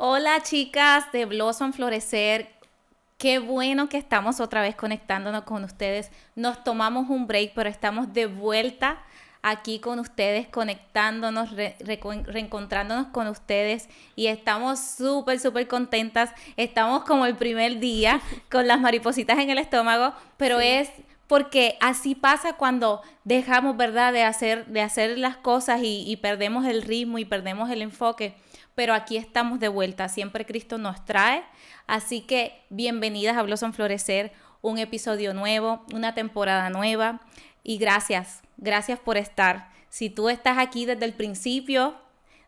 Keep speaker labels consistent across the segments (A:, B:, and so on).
A: Hola chicas de Blossom Florecer, qué bueno que estamos otra vez conectándonos con ustedes. Nos tomamos un break, pero estamos de vuelta aquí con ustedes, conectándonos, reencontrándonos con ustedes y estamos súper contentas. Estamos como el primer día con las maripositas en el estómago, pero
B: Sí,
A: es porque así pasa cuando dejamos, ¿verdad?, de hacer las cosas y perdemos el ritmo y perdemos el enfoque. Pero aquí estamos de vuelta, siempre Cristo nos trae. Así que bienvenidas a Blossom Florecer, un episodio nuevo, una temporada nueva. Y gracias por estar. Si tú estás aquí desde el principio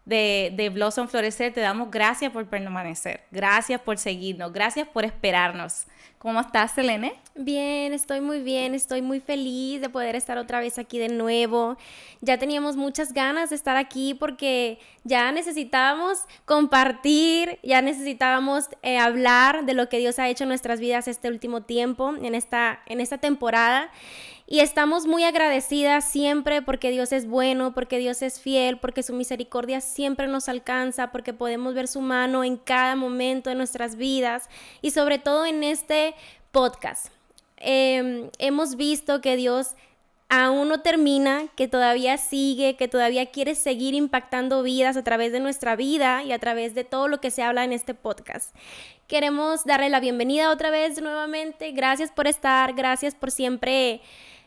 A: de Blossom Florecer, te damos gracias por permanecer, gracias por seguirnos, gracias por esperarnos. ¿Cómo estás, Selene?
B: bien, estoy muy feliz de poder estar otra vez aquí de nuevo. Ya teníamos muchas ganas de estar aquí porque ya necesitábamos compartir, ya necesitábamos hablar de lo que Dios ha hecho en nuestras vidas este último tiempo, en esta temporada. Y estamos muy agradecidas siempre porque Dios es bueno, porque Dios es fiel, porque su misericordia siempre nos alcanza, porque podemos ver su mano en cada momento de nuestras vidas y sobre todo en este podcast. Hemos visto que Dios aún no termina, que todavía sigue, que todavía quiere seguir impactando vidas a través de nuestra vida y a través de todo lo que se habla en este podcast. Queremos darle la bienvenida otra vez nuevamente. Gracias por estar, gracias por siempre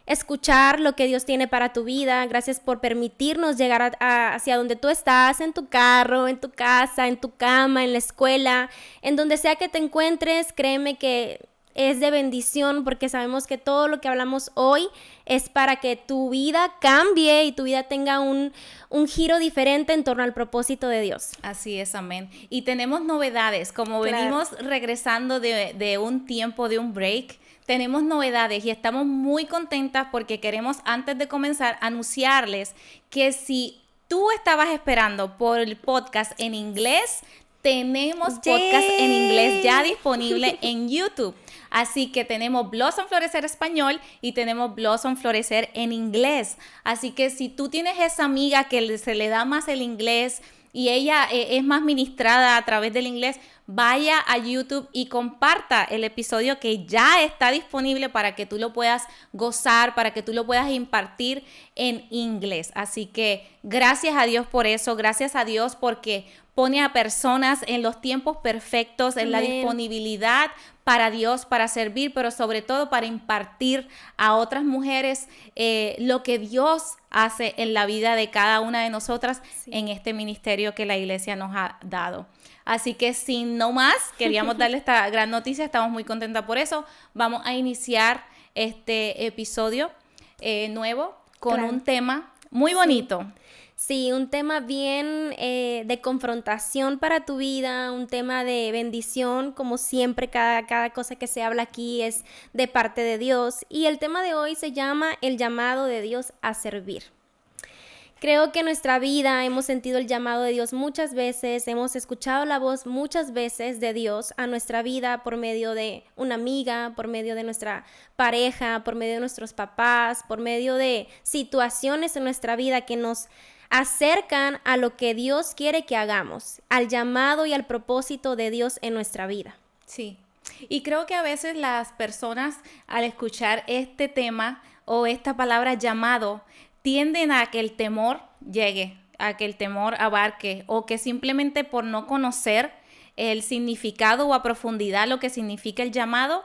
B: escuchar lo que Dios tiene para tu vida. Gracias por permitirnos llegar hacia donde tú estás, en tu carro, en tu casa, en tu cama, en la escuela, en donde sea que te encuentres. Créeme que es de bendición porque sabemos que todo lo que hablamos hoy es para que tu vida cambie y tu vida tenga un giro diferente en torno al propósito de Dios.
A: Así es, amén. Y tenemos novedades, como
B: Claro.
A: venimos regresando de un tiempo, de un break, tenemos novedades y estamos muy contentas porque queremos, antes de comenzar, anunciarles que si tú estabas esperando por el podcast en inglés, tenemos podcast en inglés ya
B: ¡Yay!
A: disponible en YouTube. Así que tenemos Blossom Florecer español y tenemos Blossom Florecer en inglés. Así que si tú tienes esa amiga que se le da más el inglés y ella es más ministrada a través del inglés, vaya a YouTube y comparta el episodio que ya está disponible para que tú lo puedas gozar, para que tú lo puedas impartir en inglés. Así que gracias a Dios por eso, gracias a Dios porque pone a personas en los tiempos perfectos, en la
B: Amén.
A: disponibilidad para Dios, para servir, pero sobre todo para impartir a otras mujeres lo que Dios hace en la vida de cada una de nosotras
B: Sí.
A: en este ministerio que la iglesia nos ha dado. Así que sin no más, queríamos darle esta gran noticia, estamos muy contentas por eso. Vamos a iniciar este episodio nuevo con
B: Claro.
A: un tema muy
B: Sí.
A: bonito.
B: Sí, un tema bien de confrontación para tu vida, un tema de bendición, como siempre, cada cosa que se habla aquí es de parte de Dios. Y el tema de hoy se llama el llamado de Dios a servir. Creo que en nuestra vida hemos sentido el llamado de Dios muchas veces, hemos escuchado la voz muchas veces de Dios a nuestra vida por medio de una amiga, por medio de nuestra pareja, por medio de nuestros papás, por medio de situaciones en nuestra vida que nos acercan a lo que Dios quiere que hagamos, al llamado y al propósito de Dios en nuestra vida.
A: Sí. Y creo que a veces las personas al escuchar este tema o esta palabra llamado tienden a que el temor llegue, a que el temor abarque o que simplemente por no conocer el significado o a profundidad lo que significa el llamado,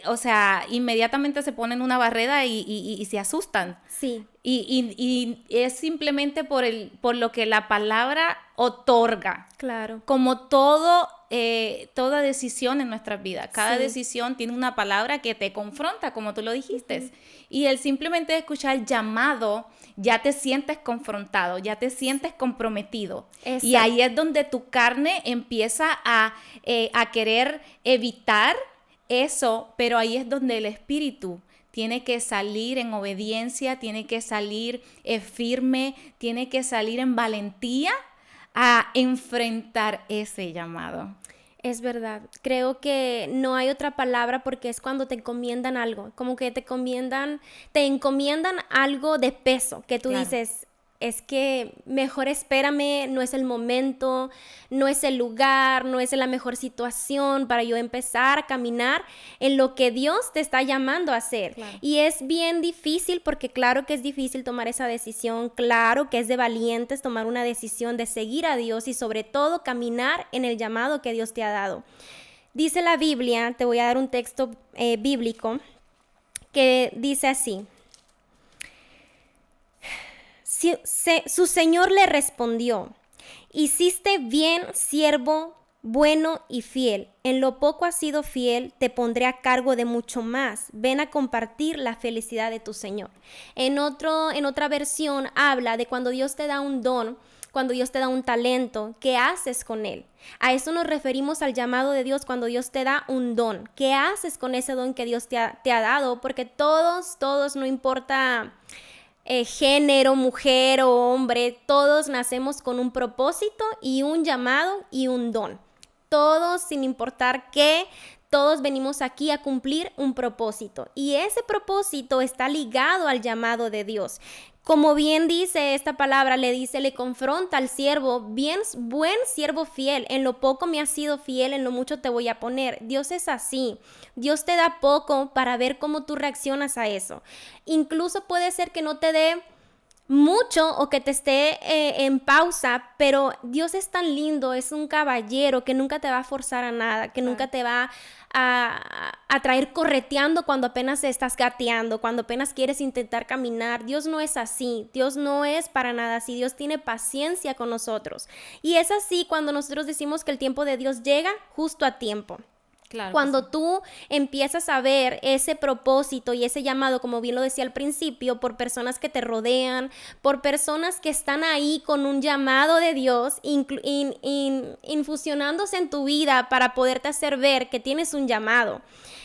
A: o sea, inmediatamente se ponen una barrera y se asustan.
B: Sí,
A: Y es simplemente por lo que la palabra otorga
B: claro.
A: como toda decisión en nuestras vidas. Cada
B: Sí.
A: decisión tiene una palabra que te confronta, como tú lo dijiste. Y el simplemente escuchar llamado, ya te sientes confrontado, ya te sientes comprometido. Y
B: Exacto.
A: ahí es donde tu carne empieza a querer evitar eso, pero ahí es donde el espíritu tiene que salir en obediencia, tiene que salir firme, tiene que salir en valentía a enfrentar ese llamado.
B: Es verdad, creo que no hay otra palabra porque es cuando te encomiendan algo, como que te encomiendan algo de peso, que tú
A: Claro.
B: dices, es que mejor espérame, no es el momento, no es el lugar, no es la mejor situación para yo empezar a caminar en lo que Dios te está llamando a hacer.
A: Claro.
B: Y es bien difícil, porque claro que es difícil tomar esa decisión, claro que es de valientes tomar una decisión de seguir a Dios y sobre todo caminar en el llamado que Dios te ha dado. Dice la Biblia, te voy a dar un texto bíblico que dice así. Su señor le respondió: hiciste bien, siervo bueno y fiel. En lo poco has sido fiel, te pondré a cargo de mucho más. Ven a compartir la felicidad de tu Señor. En otra versión habla de cuando Dios te da un don, cuando Dios te da un talento, ¿qué haces con él? A eso nos referimos al llamado de Dios cuando Dios te da un don. ¿Qué haces con ese don que Dios te ha dado? Porque todos, no importa género, mujer o hombre, todos nacemos con un propósito y un llamado y un don. Todos, sin importar qué, todos venimos aquí a cumplir un propósito y ese propósito está ligado al llamado de Dios. Como bien dice esta palabra, le confronta al siervo: bien, buen siervo fiel, en lo poco me has sido fiel, en lo mucho te voy a poner. Dios es así, Dios te da poco para ver cómo tú reaccionas a eso. Incluso puede ser que no te dé mucho o que te esté en pausa, pero Dios es tan lindo, es un caballero que nunca te va a forzar a nada, que nunca te va a traer correteando cuando apenas estás gateando, cuando apenas quieres intentar caminar. Dios no es así, Dios no es para nada así, Dios tiene paciencia con nosotros. Y es así cuando nosotros decimos que el tiempo de Dios llega justo a tiempo.
A: Claro.
B: Cuando tú empiezas a ver ese propósito y ese llamado, como bien lo decía al principio, por personas que te rodean, por personas que están ahí con un llamado de Dios, infusionándose en tu vida para poderte hacer ver que tienes un llamado.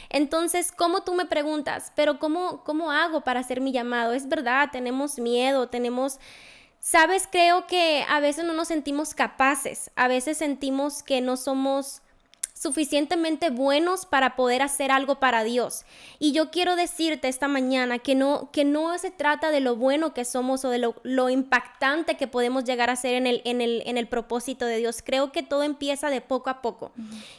B: Entonces, ¿cómo tú me preguntas? Pero ¿cómo hago para hacer mi llamado? Es verdad, tenemos miedo, ¿sabes? Creo que a veces no nos sentimos capaces, a veces sentimos que no somos suficientemente buenos para poder hacer algo para Dios. Y yo quiero decirte esta mañana que no se trata de lo bueno que somos o de lo impactante que podemos llegar a ser en el propósito de Dios. Creo que todo empieza de poco a poco.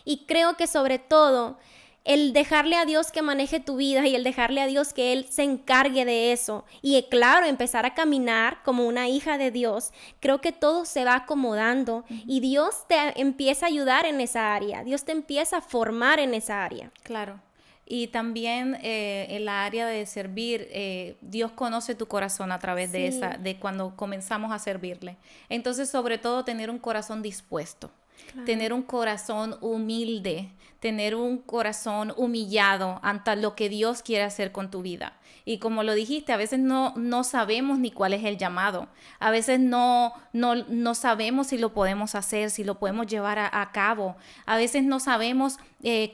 B: Y creo que sobre todo el dejarle a Dios que maneje tu vida y el dejarle a Dios que Él se encargue de eso y claro, empezar a caminar como una hija de Dios, creo que todo se va acomodando y Dios te empieza a ayudar en esa área, Dios te empieza a formar en esa área.
A: Claro. Y también en la área de servir, Dios conoce tu corazón a través de cuando comenzamos a servirle. Entonces, sobre todo, tener un corazón dispuesto. Claro. Tener un corazón humilde, tener un corazón humillado ante lo que Dios quiere hacer con tu vida. Y como lo dijiste, a veces no sabemos ni cuál es el llamado. A veces no sabemos si lo podemos hacer, si lo podemos llevar a cabo. A veces no sabemos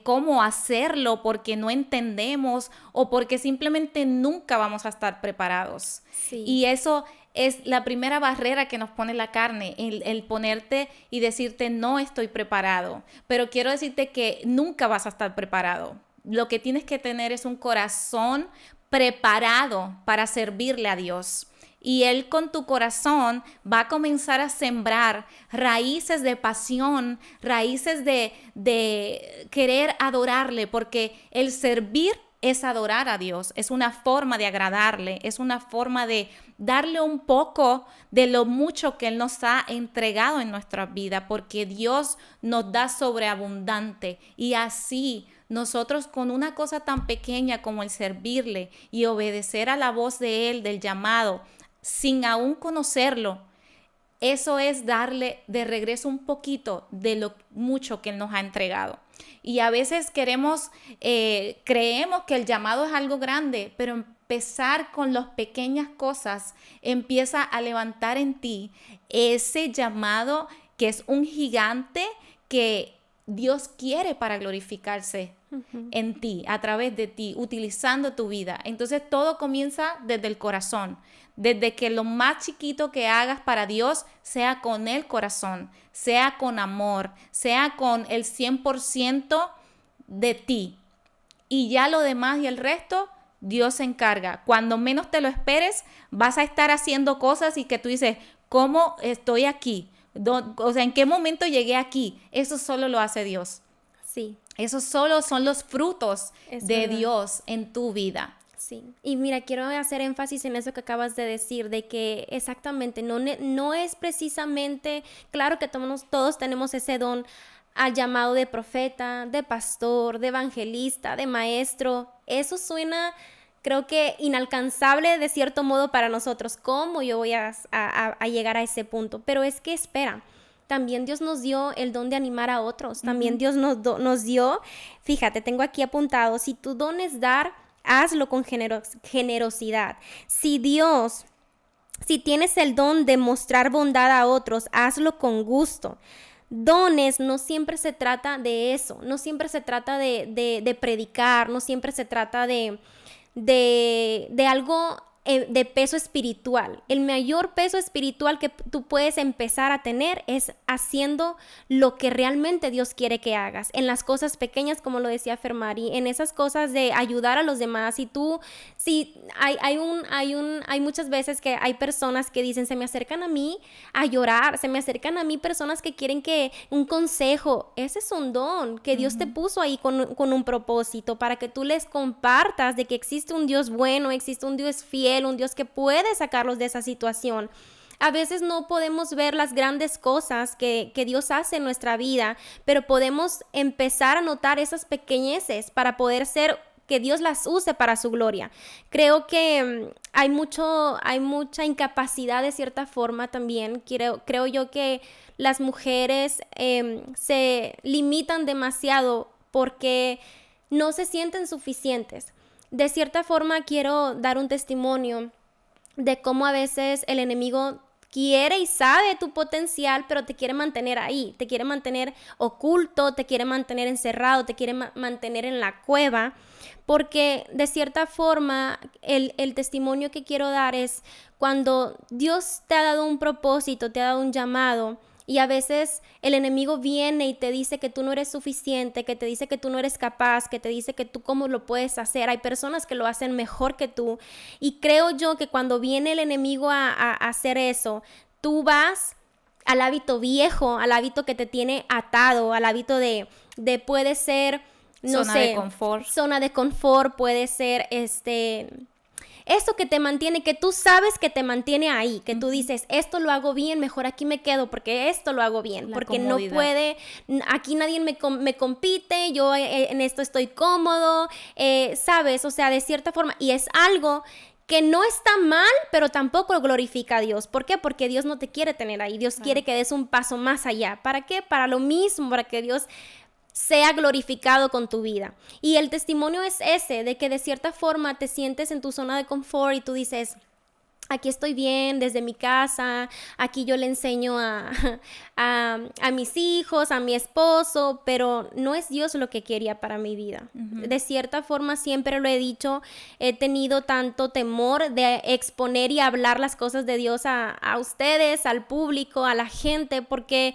A: cómo hacerlo porque no entendemos o porque simplemente nunca vamos a estar preparados.
B: Sí.
A: Y eso es la primera barrera que nos pone la carne, el ponerte y decirte no estoy preparado. Pero quiero decirte que nunca vas a estar preparado. Lo que tienes que tener es un corazón preparado para servirle a Dios. Y Él con tu corazón va a comenzar a sembrar raíces de pasión, raíces de querer adorarle, porque el servir es adorar a Dios, es una forma de agradarle, es una forma de darle un poco de lo mucho que Él nos ha entregado en nuestra vida, porque Dios nos da sobreabundante y así nosotros con una cosa tan pequeña como el servirle y obedecer a la voz de Él, del llamado, sin aún conocerlo, eso es darle de regreso un poquito de lo mucho que Él nos ha entregado. Y a veces creemos que el llamado es algo grande, pero empezar con las pequeñas cosas empieza a levantar en ti ese llamado que es un gigante que Dios quiere para glorificarse en ti, a través de ti, utilizando tu vida. Entonces todo comienza desde el corazón, desde que lo más chiquito que hagas para Dios sea con el corazón, sea con amor, sea con el 100% de ti. Y ya lo demás y el resto Dios se encarga. Cuando menos te lo esperes, vas a estar haciendo cosas y que tú dices, ¿cómo estoy aquí? O sea, ¿en qué momento llegué aquí? Eso solo lo hace Dios.
B: Sí,
A: Esos solo son los frutos
B: es
A: de
B: verdad.
A: Dios en tu vida.
B: Sí, y mira, quiero hacer énfasis en eso que acabas de decir, de que exactamente, no es precisamente, claro que todos tenemos ese don al llamado de profeta, de pastor, de evangelista, de maestro. Eso suena, creo que inalcanzable de cierto modo para nosotros. ¿Cómo yo voy a llegar a ese punto? Pero es que espera. También Dios nos dio el don de animar a otros. También Dios nos dio, fíjate, tengo aquí apuntado, si tu don es dar, hazlo con generosidad. Si tienes el don de mostrar bondad a otros, hazlo con gusto. Dones no siempre se trata de eso, no siempre se trata de predicar, no siempre se trata de algo de peso espiritual. El mayor peso espiritual que tú puedes empezar a tener es haciendo lo que realmente Dios quiere que hagas, en las cosas pequeñas, como lo decía Fermari, en esas cosas de ayudar a los demás. Hay muchas veces que hay personas que dicen, se me acercan a mí a llorar, se me acercan a mí personas que quieren que un consejo. Ese es un don que Dios te puso ahí con un propósito, para que tú les compartas de que existe un Dios bueno, existe un Dios fiel, un Dios que puede sacarlos de esa situación. A veces no podemos ver las grandes cosas que Dios hace en nuestra vida, pero podemos empezar a notar esas pequeñeces para poder ser, que Dios las use para su gloria. Creo que hay mucha incapacidad de cierta forma también. Creo yo que las mujeres se limitan demasiado porque no se sienten suficientes. De cierta forma quiero dar un testimonio de cómo a veces el enemigo quiere y sabe tu potencial, pero te quiere mantener ahí, te quiere mantener oculto, te quiere mantener encerrado, te quiere mantener en la cueva, porque de cierta forma el testimonio que quiero dar es cuando Dios te ha dado un propósito, te ha dado un llamado. Y a veces el enemigo viene y te dice que tú no eres suficiente, que te dice que tú no eres capaz, que te dice que tú cómo lo puedes hacer. Hay personas que lo hacen mejor que tú. Y creo yo que cuando viene el enemigo a hacer eso, tú vas al hábito viejo, al hábito que te tiene atado, al hábito de puede ser, no
A: Zona
B: sé,
A: de confort.
B: zona de confort, puede ser eso que te mantiene, que tú sabes que te mantiene ahí, que tú dices, esto lo hago bien, mejor aquí me quedo porque esto lo hago bien, porque
A: comodidad.
B: no puede, aquí nadie me compite, yo en esto estoy cómodo, ¿sabes? O sea, de cierta forma, y es algo que no está mal, pero tampoco glorifica a Dios. ¿Por qué? Porque Dios no te quiere tener ahí, Dios quiere que des un paso más allá. ¿Para qué? Para lo mismo, para que Dios sea glorificado con tu vida. Y el testimonio es ese, de que de cierta forma te sientes en tu zona de confort y tú dices, aquí estoy bien desde mi casa, aquí yo le enseño a mis hijos, a mi esposo, pero no es Dios lo que quería para mi vida. De cierta forma, siempre lo he dicho, he tenido tanto temor de exponer y hablar las cosas de Dios a ustedes, al público, a la gente, porque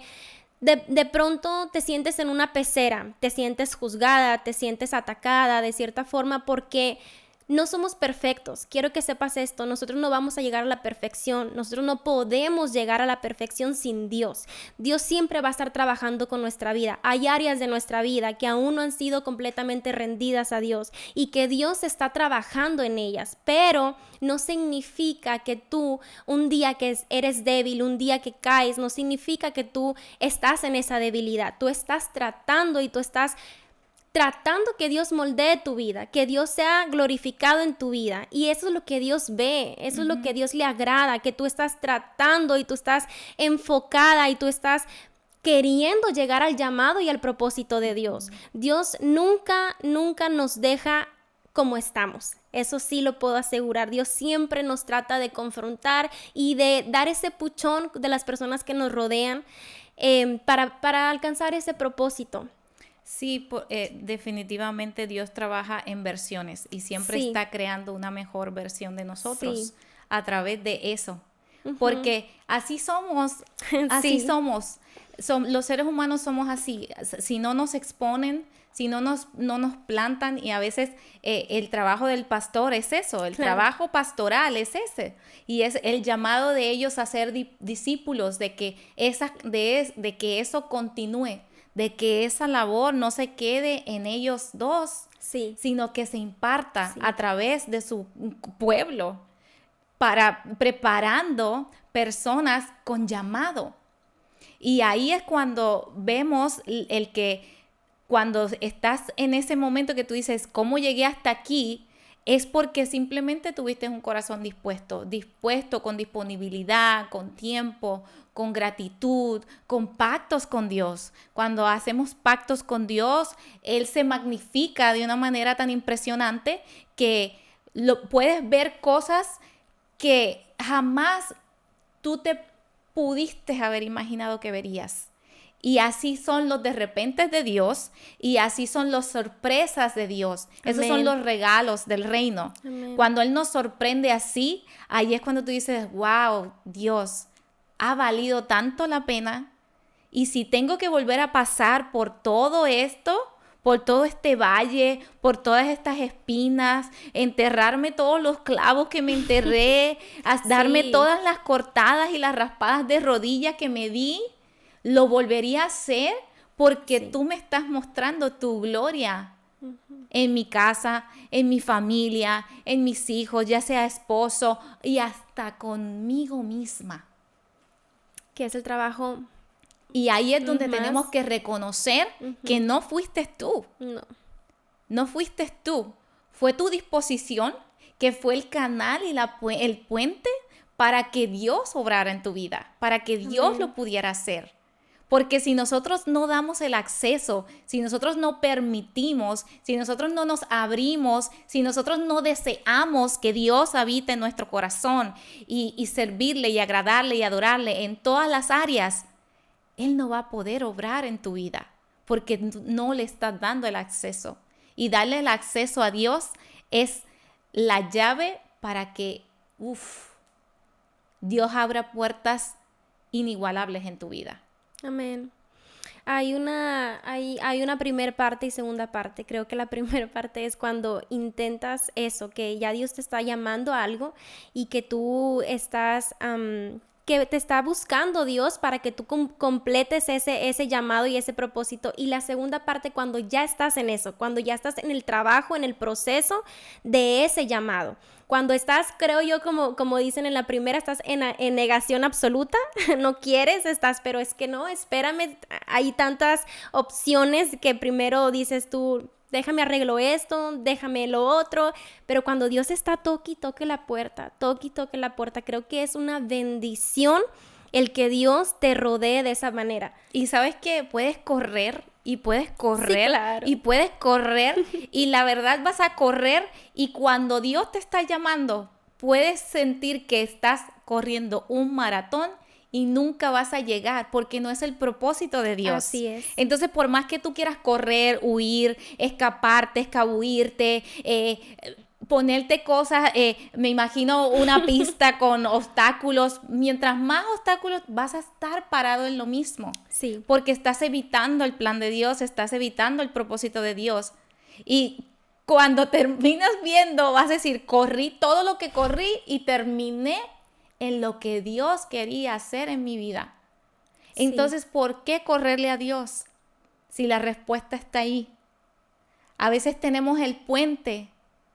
B: de pronto te sientes en una pecera, te sientes juzgada, te sientes atacada de cierta forma porque no somos perfectos. Quiero que sepas esto, nosotros no vamos a llegar a la perfección, nosotros no podemos llegar a la perfección sin Dios. Dios siempre va a estar trabajando con nuestra vida. Hay áreas de nuestra vida que aún no han sido completamente rendidas a Dios y que Dios está trabajando en ellas, pero no significa que tú un día que eres débil, un día que caes, no significa que tú estás en esa debilidad. Tú estás tratando y tú estás tratando que Dios moldee tu vida, que Dios sea glorificado en tu vida. Y eso es lo que Dios ve, eso es lo que Dios le agrada, que tú estás tratando y tú estás enfocada y tú estás queriendo llegar al llamado y al propósito de Dios. Dios nunca nos deja como estamos. Eso sí lo puedo asegurar. Dios siempre nos trata de confrontar y de dar ese puchón de las personas que nos rodean para alcanzar ese propósito.
A: Sí, definitivamente Dios trabaja en versiones y siempre
B: Sí.
A: está creando una mejor versión de nosotros
B: Sí.
A: a través de eso. porque así así
B: Sí.
A: somos. Los seres humanos somos así. Si no nos exponen, si no nos plantan, y a veces el trabajo del pastor es eso, el
B: Claro.
A: trabajo pastoral es ese, y es el llamado de ellos a ser discípulos, de que, de que eso continúe, de que esa labor no se quede en ellos dos,
B: Sí.
A: sino que se imparta
B: Sí.
A: a través de su pueblo, para preparando personas con llamado. Y ahí es cuando vemos el que cuando estás en ese momento que tú dices, ¿cómo llegué hasta aquí? Es porque simplemente tuviste un corazón dispuesto con disponibilidad, con tiempo, con gratitud, con pactos con Dios. Cuando hacemos pactos con Dios, Él se magnifica de una manera tan impresionante que puedes ver cosas que jamás tú te pudiste haber imaginado que verías. Y así son los de repente de Dios, y así son las sorpresas de Dios. Esos son
B: Amén.
A: los regalos del reino.
B: Amén.
A: Cuando Él nos sorprende así, ahí es cuando tú dices, wow, Dios, ha valido tanto la pena. Y si tengo que volver a pasar por todo esto, por todo este valle, por todas estas espinas, enterrarme todos los clavos que me enterré, darme
B: Sí.
A: todas las cortadas y las raspadas de rodilla que me di, lo volvería a hacer porque
B: Sí.
A: tú me estás mostrando tu gloria en mi casa, en mi familia, en mis hijos, ya sea esposo y hasta conmigo misma.
B: Que es el trabajo.
A: Y ahí es donde
B: Más.
A: tenemos que reconocer que no fuiste tú.
B: No.
A: No fuiste tú, fue tu disposición, que fue el canal y el puente para que Dios obrara en tu vida, para que Dios
B: Amén.
A: lo pudiera hacer. Porque si nosotros no damos el acceso, si nosotros no permitimos, si nosotros no nos abrimos, si nosotros no deseamos que Dios habite en nuestro corazón y servirle y agradarle y adorarle en todas las áreas, Él no va a poder obrar en tu vida porque no le estás dando el acceso. Y darle el acceso a Dios es la llave para que Dios abra puertas inigualables en tu vida.
B: Amén. Hay una primera parte y segunda parte. Creo que la primera parte es cuando intentas eso, que ya Dios te está llamando a algo y que tú estás, que te está buscando Dios para que tú completes ese llamado y ese propósito. Y la segunda parte, cuando ya estás en eso, cuando ya estás en el trabajo, en el proceso de ese llamado. Cuando estás, creo yo, como dicen en la primera, estás en negación absoluta, no quieres, pero es que no, espérame, hay tantas opciones que primero dices tú, déjame arreglo esto, déjame lo otro, pero cuando Dios está toque y toque la puerta, creo que es una bendición el que Dios te rodee de esa manera.
A: Y sabes que puedes correr y puedes correr,
B: Sí, claro.
A: y puedes correr y la verdad vas a correr, y cuando Dios te está llamando puedes sentir que estás corriendo un maratón y nunca vas a llegar porque no es el propósito de Dios.
B: Así es.
A: Entonces, por más que tú quieras correr, huir, escaparte, escabullirte, ponerte cosas, me imagino una pista con obstáculos, mientras más obstáculos vas a estar parado en lo mismo.
B: Sí.
A: Porque estás evitando el plan de Dios, estás evitando el propósito de Dios. Y cuando terminas viendo, vas a decir, corrí todo lo que corrí y terminé en lo que Dios quería hacer en mi vida.
B: Sí.
A: Entonces, ¿por qué correrle a Dios si la respuesta está ahí? A veces tenemos el puente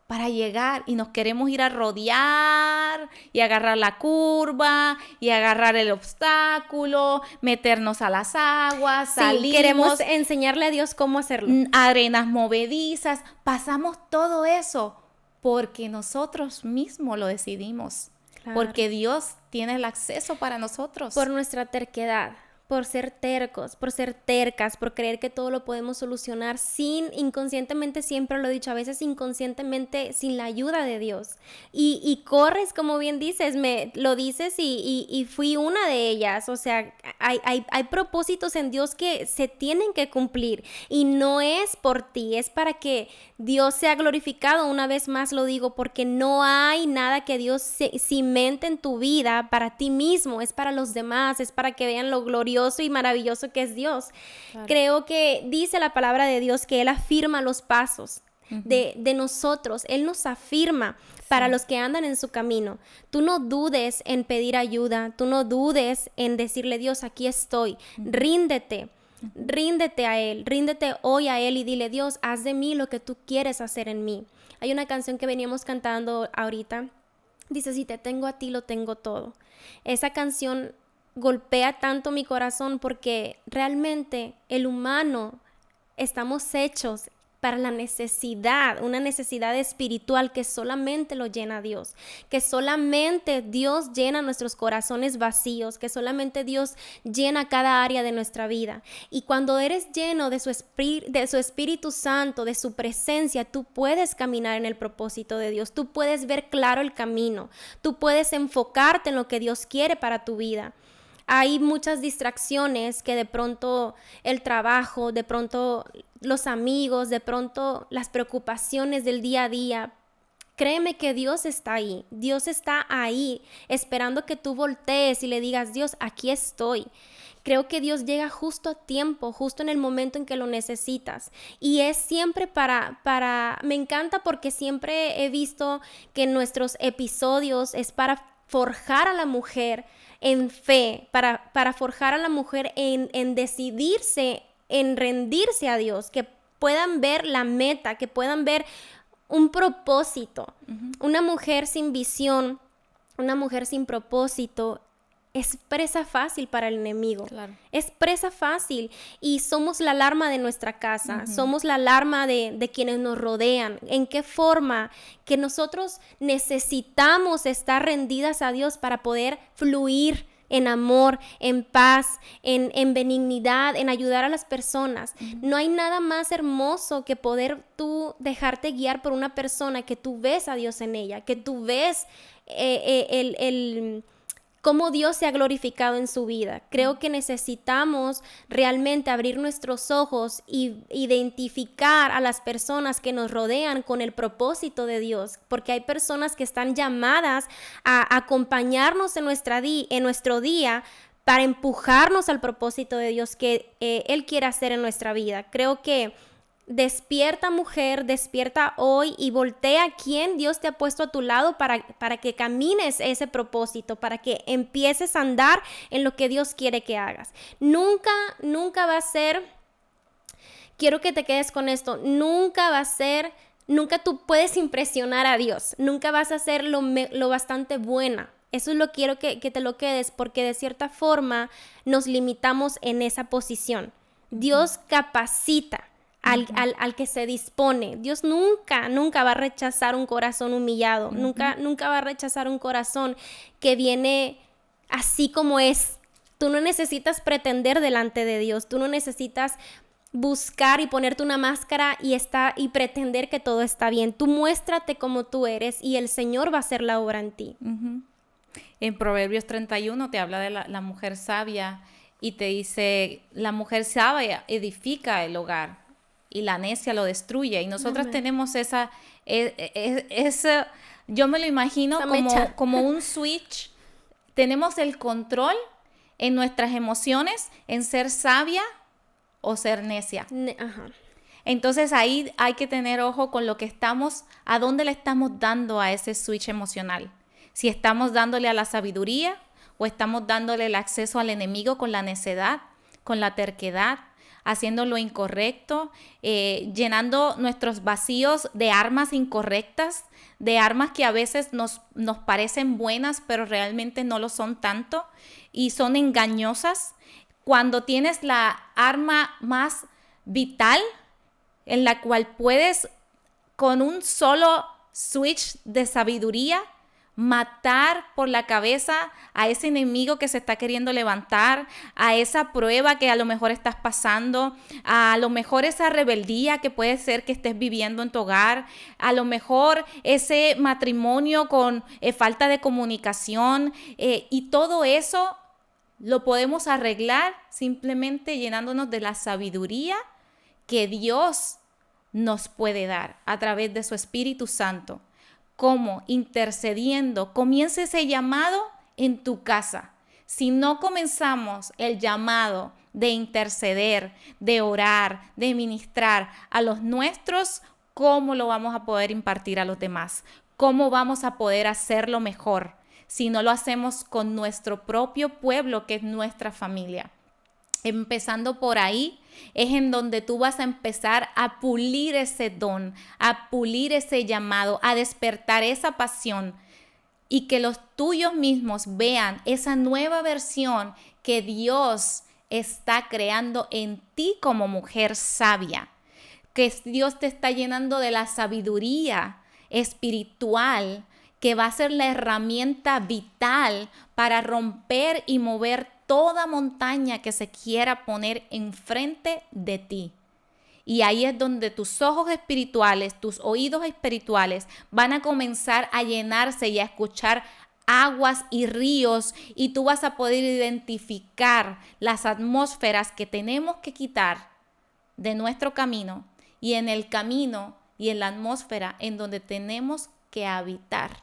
A: para llegar y nos queremos ir a rodear y agarrar la curva y agarrar el obstáculo, meternos a las aguas,
B: Sí,
A: salimos,
B: queremos enseñarle a Dios cómo hacerlo.
A: arenas movedizas, pasamos todo eso porque nosotros mismos lo decidimos,
B: Claro.
A: porque Dios tiene el acceso para nosotros.
B: Por nuestra terquedad, por ser tercos, por ser tercas, por creer que todo lo podemos solucionar inconscientemente, siempre lo he dicho, a veces inconscientemente sin la ayuda de Dios. Y corres, como bien dices, lo dices y fui una de ellas. O sea, hay propósitos en Dios que se tienen que cumplir y no es por ti, es para que Dios sea glorificado. Una vez más lo digo, porque no hay nada que Dios cimente en tu vida para ti mismo, es para los demás, es para que vean lo glorioso y maravilloso que es Dios. Claro. Creo que dice la palabra de Dios que Él afirma los pasos de nosotros. Él nos afirma para los que andan en su camino. Tú no dudes en pedir ayuda, tú no dudes en decirle: Dios, aquí estoy. Ríndete a Él, ríndete hoy a Él y dile: Dios, haz de mí lo que tú quieres hacer en mí. Hay una canción que veníamos cantando ahorita, dice: si te tengo a ti, lo tengo todo. Esa canción golpea tanto mi corazón porque realmente el humano estamos hechos para la necesidad, una necesidad espiritual que solamente lo llena Dios, que solamente Dios llena nuestros corazones vacíos, que solamente Dios llena cada área de nuestra vida. Y cuando eres lleno de su Espíritu Santo, de su presencia, tú puedes caminar en el propósito de Dios, tú puedes ver claro el camino, tú puedes enfocarte en lo que Dios quiere para tu vida. Hay muchas distracciones que de pronto el trabajo, de pronto los amigos, de pronto las preocupaciones del día a día. Créeme que Dios está ahí esperando que tú voltees y le digas: Dios, aquí estoy. Creo que Dios llega justo a tiempo, justo en el momento en que lo necesitas. Y es siempre me encanta porque siempre he visto que en nuestros episodios es para forjar a la mujer en fe, para forjar a la mujer en decidirse, en rendirse a Dios, que puedan ver la meta, que puedan ver un propósito. Una mujer sin visión, una mujer sin propósito es presa fácil para el enemigo. Claro. Es presa fácil y somos la alarma de nuestra casa, somos la alarma de quienes nos rodean. ¿En qué forma? Que nosotros necesitamos estar rendidas a Dios para poder fluir en amor, en paz, en benignidad, en ayudar a las personas. No hay nada más hermoso que poder tú dejarte guiar por una persona que tú ves a Dios en ella, que tú ves cómo Dios se ha glorificado en su vida. Creo que necesitamos realmente abrir nuestros ojos y identificar a las personas que nos rodean con el propósito de Dios, porque hay personas que están llamadas a acompañarnos en nuestro día para empujarnos al propósito de Dios que Él quiere hacer en nuestra vida. Creo que despierta, mujer, despierta hoy y voltea a quién Dios te ha puesto a tu lado para que camines ese propósito, para que empieces a andar en lo que Dios quiere que hagas. Nunca va a ser, quiero que te quedes con esto, nunca tú puedes impresionar a Dios, nunca vas a ser lo bastante buena. Eso es lo que quiero que te lo quedes, porque de cierta forma nos limitamos en esa posición. Dios capacita al que se dispone. Dios nunca va a rechazar un corazón humillado, nunca va a rechazar un corazón que viene así como es. Tú no necesitas pretender delante de Dios, tú no necesitas buscar y ponerte una máscara y pretender que todo está bien. Tú muéstrate como tú eres y el Señor va a hacer la obra en ti.
A: En Proverbios 31 te habla de la mujer sabia y te dice: la mujer sabia edifica el hogar y la necia lo destruye. Y nosotras tenemos esa, yo me lo imagino como un switch. Tenemos el control en nuestras emociones, en ser sabia o ser necia. Entonces ahí hay que tener ojo con lo que a dónde le estamos dando a ese switch emocional. Si estamos dándole a la sabiduría o estamos dándole el acceso al enemigo con la necedad, con la terquedad, haciendo lo incorrecto, llenando nuestros vacíos de armas incorrectas, de armas que a veces nos parecen buenas, pero realmente no lo son tanto y son engañosas. Cuando tienes la arma más vital, en la cual puedes, con un solo switch de sabiduría, matar por la cabeza a ese enemigo que se está queriendo levantar, a esa prueba que a lo mejor estás pasando, a lo mejor esa rebeldía que puede ser que estés viviendo en tu hogar, a lo mejor ese matrimonio con falta de comunicación, y todo eso lo podemos arreglar simplemente llenándonos de la sabiduría que Dios nos puede dar a través de su Espíritu Santo. ¿Cómo? Intercediendo. Comienza ese llamado en tu casa. Si no comenzamos el llamado de interceder, de orar, de ministrar a los nuestros, ¿cómo lo vamos a poder impartir a los demás? ¿Cómo vamos a poder hacerlo mejor si no lo hacemos con nuestro propio pueblo, que es nuestra familia? Empezando por ahí es en donde tú vas a empezar a pulir ese don, a pulir ese llamado, a despertar esa pasión, y que los tuyos mismos vean esa nueva versión que Dios está creando en ti como mujer sabia, que Dios te está llenando de la sabiduría espiritual que va a ser la herramienta vital para romper y mover toda montaña que se quiera poner enfrente de ti. Y ahí es donde tus ojos espirituales, tus oídos espirituales van a comenzar a llenarse y a escuchar aguas y ríos, y tú vas a poder identificar las atmósferas que tenemos que quitar de nuestro camino, y en el camino y en la atmósfera en donde tenemos que habitar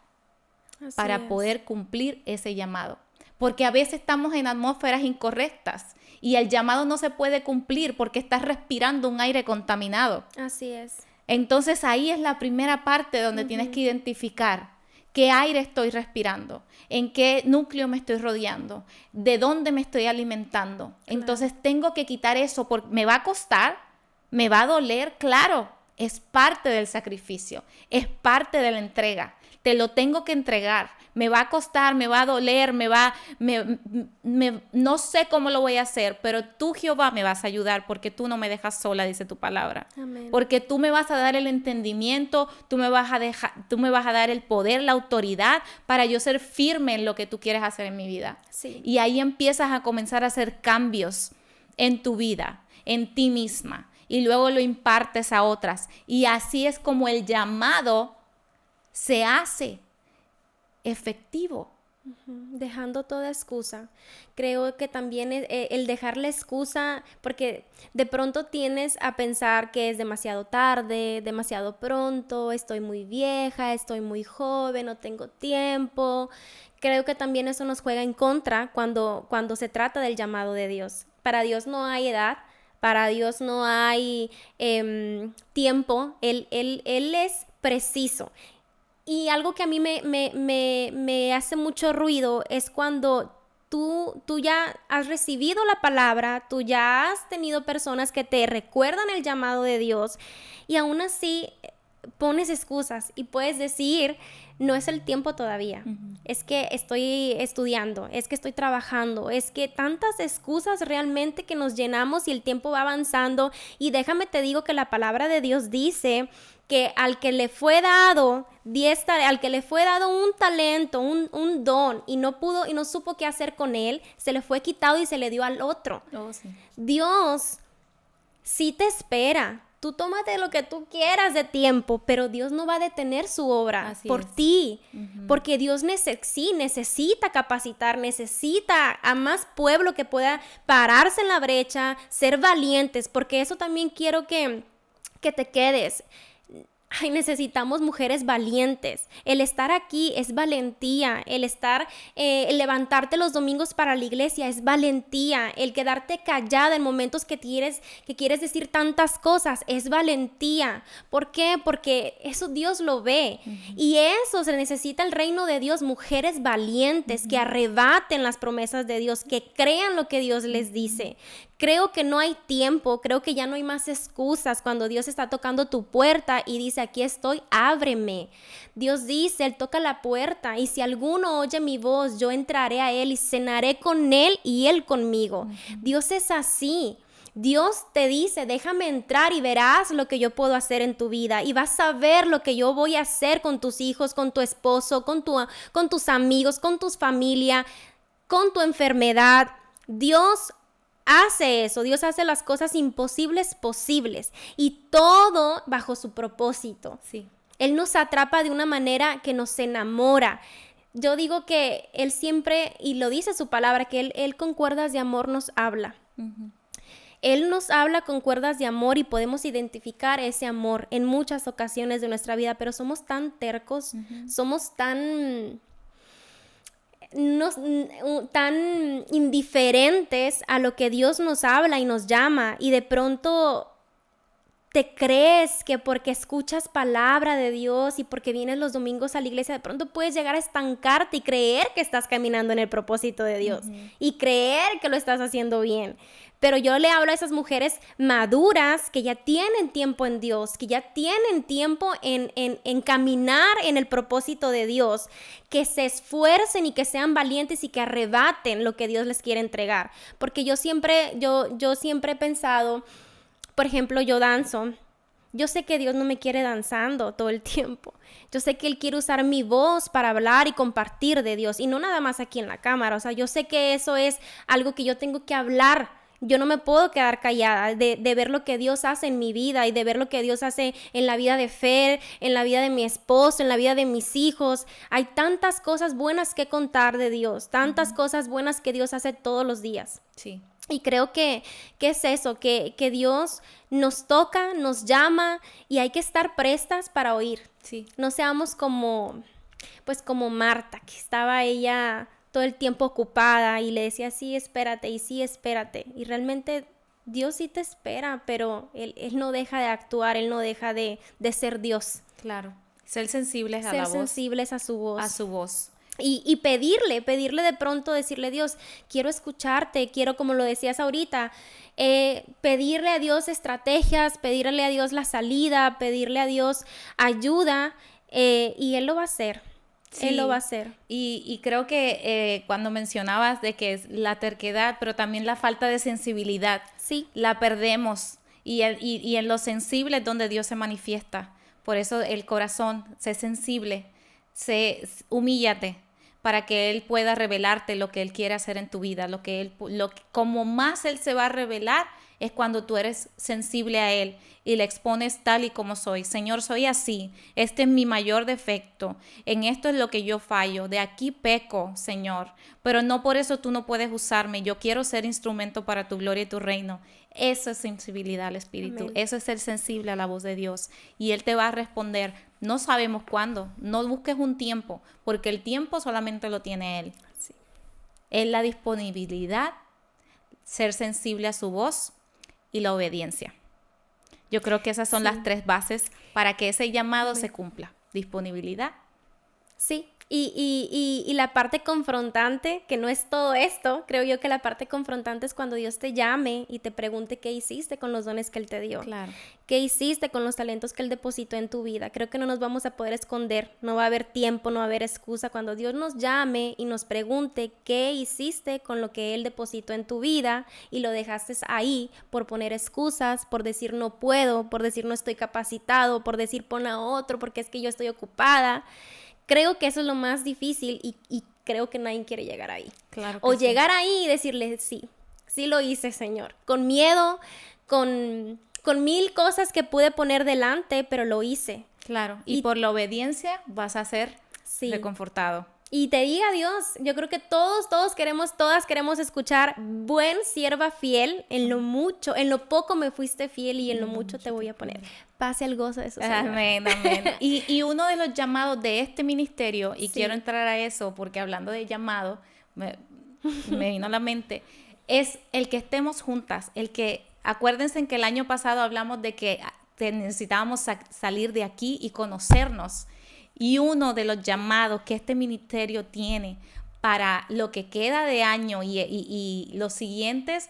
A: para poder cumplir ese llamado. Porque a veces estamos en atmósferas incorrectas y el llamado no se puede cumplir porque estás respirando un aire contaminado.
B: Así es.
A: Entonces ahí es la primera parte donde tienes que identificar qué aire estoy respirando, en qué núcleo me estoy rodeando, de dónde me estoy alimentando. Claro. Entonces tengo que quitar eso porque me va a costar, me va a doler, claro, es parte del sacrificio, es parte de la entrega. Te lo tengo que entregar, me va a costar, me va a doler, no sé cómo lo voy a hacer, pero tú, Jehová, me vas a ayudar porque tú no me dejas sola, dice tu palabra.
B: Amén.
A: Porque tú me vas a dar el entendimiento, tú me vas a dar el poder, la autoridad para yo ser firme en lo que tú quieres hacer en mi vida.
B: Sí.
A: Y ahí empiezas a comenzar a hacer cambios en tu vida, en ti misma, y luego lo impartes a otras. Y así es como el llamado se hace efectivo.
B: Dejando toda excusa. Creo que también el dejar la excusa, porque de pronto tienes a pensar que es demasiado tarde, demasiado pronto, estoy muy vieja, estoy muy joven, no tengo tiempo. Creo que también eso nos juega en contra cuando se trata del llamado de Dios. Para Dios no hay edad, para Dios no hay tiempo, Él es preciso. Y algo que a mí me hace mucho ruido es cuando tú ya has recibido la palabra, tú ya has tenido personas que te recuerdan el llamado de Dios, y aún así pones excusas y puedes decir, no es el tiempo todavía, es que estoy estudiando, es que estoy trabajando, es que tantas excusas realmente que nos llenamos y el tiempo va avanzando. Y déjame te digo que la palabra de Dios dice que al que le fue dado al que le fue dado un talento, un don, y no pudo y no supo qué hacer con él, se le fue quitado y se le dio al otro.
A: Sí.
B: Dios sí te espera. Tú tómate lo que tú quieras de tiempo, pero Dios no va a detener su obra por ti, porque Dios necesita capacitar, necesita a más pueblo que pueda pararse en la brecha, ser valientes, porque eso también quiero que te quedes. Ay, necesitamos mujeres valientes. El estar aquí es valentía. El levantarte los domingos para la iglesia es valentía. El quedarte callada en momentos que quieres decir tantas cosas es valentía. ¿Por qué? Porque eso Dios lo ve. Y eso se necesita el reino de Dios. Mujeres valientes que arrebaten las promesas de Dios, que crean lo que Dios les dice. Creo que no hay tiempo, creo que ya no hay más excusas cuando Dios está tocando tu puerta y dice, aquí estoy, ábreme. Dios dice, Él toca la puerta, y si alguno oye mi voz, yo entraré a Él y cenaré con Él y Él conmigo. Dios es así. Dios te dice, déjame entrar y verás lo que yo puedo hacer en tu vida y vas a ver lo que yo voy a hacer con tus hijos, con tu esposo, con tus amigos, con tu familia, con tu enfermedad. Dios hace eso, Dios hace las cosas imposibles posibles y todo bajo su propósito.
A: Sí.
B: Él nos atrapa de una manera que nos enamora. Yo digo que Él siempre, y lo dice su palabra, que Él con cuerdas de amor nos habla. Uh-huh. Él nos habla con cuerdas de amor y podemos identificar ese amor en muchas ocasiones de nuestra vida, pero somos tan tercos, somos tan indiferentes a lo que Dios nos habla y nos llama, y de pronto te crees que porque escuchas palabra de Dios y porque vienes los domingos a la iglesia, de pronto puedes llegar a estancarte y creer que estás caminando en el propósito de Dios y creer que lo estás haciendo bien. Pero yo le hablo a esas mujeres maduras que ya tienen tiempo en Dios, que ya tienen tiempo en caminar en el propósito de Dios, que se esfuercen y que sean valientes y que arrebaten lo que Dios les quiere entregar. Porque yo siempre he pensado, por ejemplo, yo danzo. Yo sé que Dios no me quiere danzando todo el tiempo. Yo sé que Él quiere usar mi voz para hablar y compartir de Dios. Y no nada más aquí en la cámara. O sea, yo sé que eso es algo que yo tengo que hablar. Yo no me puedo quedar callada de ver lo que Dios hace en mi vida y de ver lo que Dios hace en la vida de Fer, en la vida de mi esposo, en la vida de mis hijos. Hay tantas cosas buenas que contar de Dios, tantas cosas buenas que Dios hace todos los días.
A: Sí.
B: Y creo que es eso, que Dios nos toca, nos llama y hay que estar prestas para oír.
A: Sí.
B: No seamos como Marta, que estaba ella todo el tiempo ocupada y le decía sí, espérate, y sí, espérate. Y realmente Dios sí te espera, pero Él no deja de actuar, Él no deja de ser Dios.
A: Claro. Ser sensibles a la voz.
B: Ser sensibles a su voz.
A: A su voz.
B: Y pedirle de pronto, decirle, Dios, quiero escucharte, quiero, como lo decías ahorita, pedirle a Dios estrategias, pedirle a Dios la salida, pedirle a Dios ayuda, y Él lo va a hacer. Sí. Él lo va a hacer.
A: Y creo que cuando mencionabas de que es la terquedad, pero también la falta de sensibilidad,
B: sí,
A: la perdemos. Y en lo sensible es donde Dios se manifiesta. Por eso el corazón, sé sensible, humíllate, para que Él pueda revelarte lo que Él quiere hacer en tu vida. Como más Él se va a revelar es cuando tú eres sensible a Él y le expones tal y como soy. Señor, soy así. Este es mi mayor defecto. En esto es lo que yo fallo. De aquí peco, Señor. Pero no por eso tú no puedes usarme. Yo quiero ser instrumento para tu gloria y tu reino. Eso es sensibilidad al Espíritu. Amén. Eso es ser sensible a la voz de Dios. Y Él te va a responder. No sabemos cuándo. No busques un tiempo, porque el tiempo solamente lo tiene Él.
B: Sí.
A: Es la disponibilidad, ser sensible a su voz y la obediencia. Yo creo que esas son las 3 bases para que ese llamado se cumpla. Disponibilidad.
B: Sí. Y la parte confrontante, que no es todo esto, creo yo que la parte confrontante es cuando Dios te llame y te pregunte qué hiciste con los dones que Él te dio.
A: Claro.
B: ¿Qué hiciste con los talentos que Él depositó en tu vida? Creo que no nos vamos a poder esconder, no va a haber tiempo, no va a haber excusa. Cuando Dios nos llame y nos pregunte qué hiciste con lo que Él depositó en tu vida y lo dejaste ahí por poner excusas, por decir no puedo, por decir no estoy capacitado, por decir pon a otro porque es que yo estoy ocupada. Creo que eso es lo más difícil y creo que nadie quiere llegar ahí.
A: Claro que
B: o
A: sí.
B: Llegar ahí y decirle sí lo hice, Señor. Con miedo, con 1000 cosas que pude poner delante, pero lo hice.
A: Claro, y por la obediencia vas a ser reconfortado.
B: Y te diga Dios, yo creo que todas queremos escuchar, buen sierva fiel, en lo mucho, en lo poco me fuiste fiel y en lo mucho te voy a poner. Pase el gozo de eso, Señor.
A: Amén, amén. Y uno de los llamados de este ministerio, y quiero entrar a eso porque hablando de llamado, me vino a la mente, es el que estemos juntas, acuérdense en que el año pasado hablamos de que necesitábamos salir de aquí y conocernos. Y uno de los llamados que este ministerio tiene para lo que queda de año y los siguientes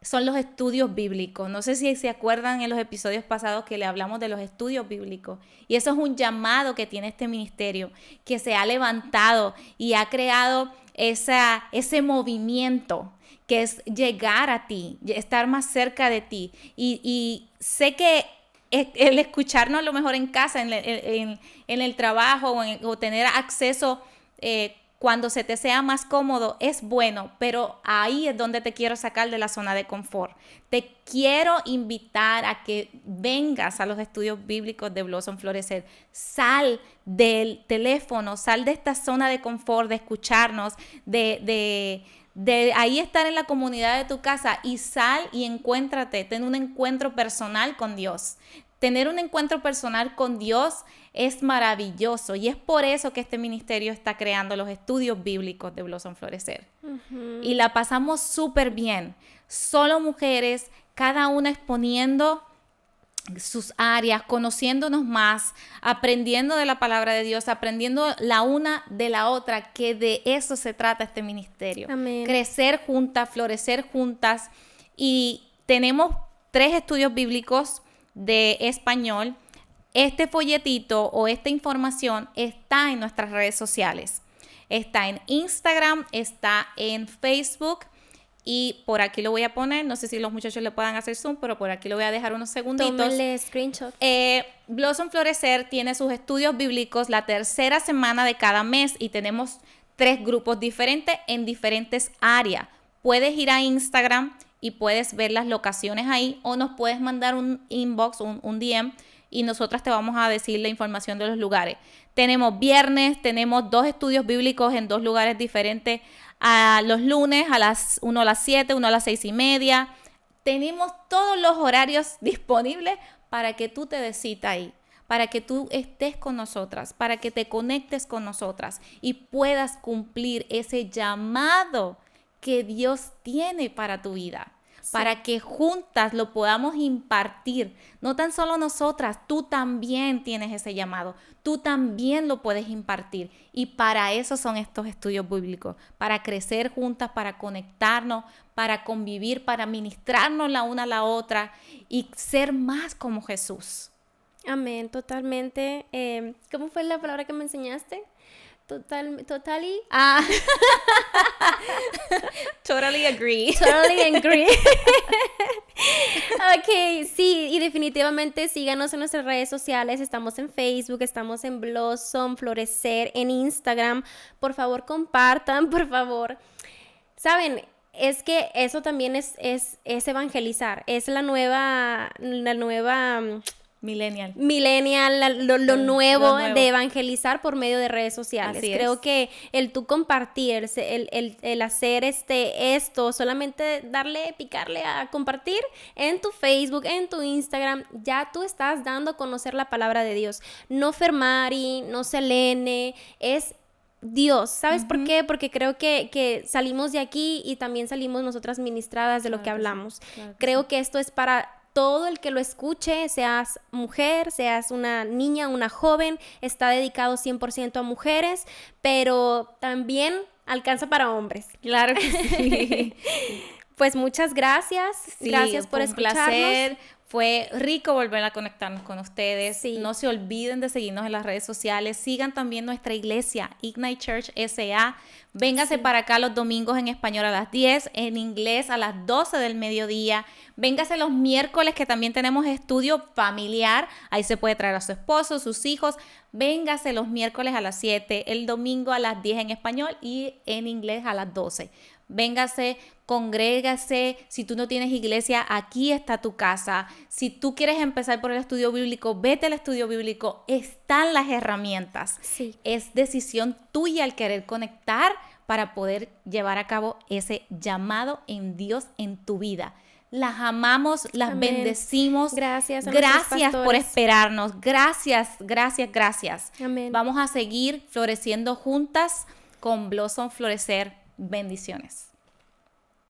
A: son los estudios bíblicos. No sé si se acuerdan en los episodios pasados que le hablamos de los estudios bíblicos. Y eso es un llamado que tiene este ministerio, que se ha levantado y ha creado ese movimiento que es llegar a ti, estar más cerca de ti. Y sé que el escucharnos a lo mejor en casa, en el trabajo o tener acceso cuando se te sea más cómodo es bueno, pero ahí es donde te quiero sacar de la zona de confort. Te quiero invitar a que vengas a los estudios bíblicos de Blossom Florecer. Sal del teléfono, sal de esta zona de confort, de escucharnos, de ahí estar en la comunidad de tu casa y sal y encuéntrate, ten un encuentro personal con Dios. Tener un encuentro personal con Dios es maravilloso y es por eso que este ministerio está creando los estudios bíblicos de Blossom Florecer. Uh-huh. Y la pasamos súper bien. Solo mujeres, cada una exponiendo sus áreas, conociéndonos más, aprendiendo de la palabra de Dios, aprendiendo la una de la otra, que de eso se trata este ministerio.
B: Amén.
A: Crecer juntas, florecer juntas. Y tenemos 3 estudios bíblicos de español. Este folletito o esta información está en nuestras redes sociales. Está en Instagram, está en Facebook y por aquí lo voy a poner. No sé si los muchachos le puedan hacer zoom, pero por aquí lo voy a dejar unos segunditos.
B: Tómenle screenshot.
A: Blossom Florecer tiene sus estudios bíblicos la tercera semana de cada mes y tenemos 3 grupos diferentes en diferentes áreas. Puedes ir a Instagram y puedes ver las locaciones ahí o nos puedes mandar un inbox, un DM y nosotras te vamos a decir la información de los lugares. Tenemos viernes, tenemos 2 estudios bíblicos en 2 lugares diferentes. A los lunes, uno a las 7, uno a las 6:30. Tenemos todos los horarios disponibles para que tú te des cita ahí, para que tú estés con nosotras, para que te conectes con nosotras y puedas cumplir ese llamado que Dios tiene para tu vida. Sí. Para que juntas lo podamos impartir. No tan solo nosotras, tú también tienes ese llamado. Tú también lo puedes impartir. Y para eso son estos estudios bíblicos. Para crecer juntas, para conectarnos, para convivir, para ministrarnos la una a la otra y ser más como Jesús.
B: Amén, totalmente. ¿Cómo fue la palabra que me enseñaste? Totally.
A: Totally agree.
B: Totally agree. Ok, sí, y definitivamente síganos en nuestras redes sociales. Estamos en Facebook, estamos en Blossom Florecer, en Instagram. Por favor, compartan, por favor. Saben, es que eso también es evangelizar. Es la nueva
A: Millennial,
B: lo nuevo de evangelizar por medio de redes sociales.
A: Así
B: Creo
A: es.
B: que el tú compartir, el hacer esto, solamente picarle a compartir en tu Facebook, en tu Instagram, ya tú estás dando a conocer la palabra de Dios. No Fermari, no Selene, es Dios. ¿Sabes por qué? Porque creo que salimos de aquí y también salimos nosotras ministradas de lo que hablamos. Creo que esto es para todo el que lo escuche, seas mujer, seas una niña, una joven, está dedicado 100% a mujeres, pero también alcanza para hombres.
A: Claro que sí.
B: Pues muchas gracias.
A: Sí,
B: gracias por escucharnos.
A: Un placer. Fue rico volver a conectarnos con ustedes.
B: Sí.
A: No se olviden de seguirnos en las redes sociales. Sigan también nuestra iglesia, Ignite Church S.A. Véngase para acá los domingos en español a las 10, en inglés a las 12 del mediodía. Véngase los miércoles que también tenemos estudio familiar. Ahí se puede traer a su esposo, sus hijos. Véngase los miércoles a las 7, el domingo a las 10 en español y en inglés a las 12. Véngase, congrégase. Si tú no tienes iglesia, aquí está tu casa. Si tú quieres empezar por el estudio bíblico, vete al estudio bíblico. Están las herramientas.
B: Sí.
A: Es decisión tuya el querer conectar para poder llevar a cabo ese llamado en Dios en tu vida. Las amamos, las
B: Amén.
A: Bendecimos.
B: Gracias
A: por esperarnos. Gracias.
B: Amén.
A: Vamos a seguir floreciendo juntas con Blossom Florecer. Bendiciones.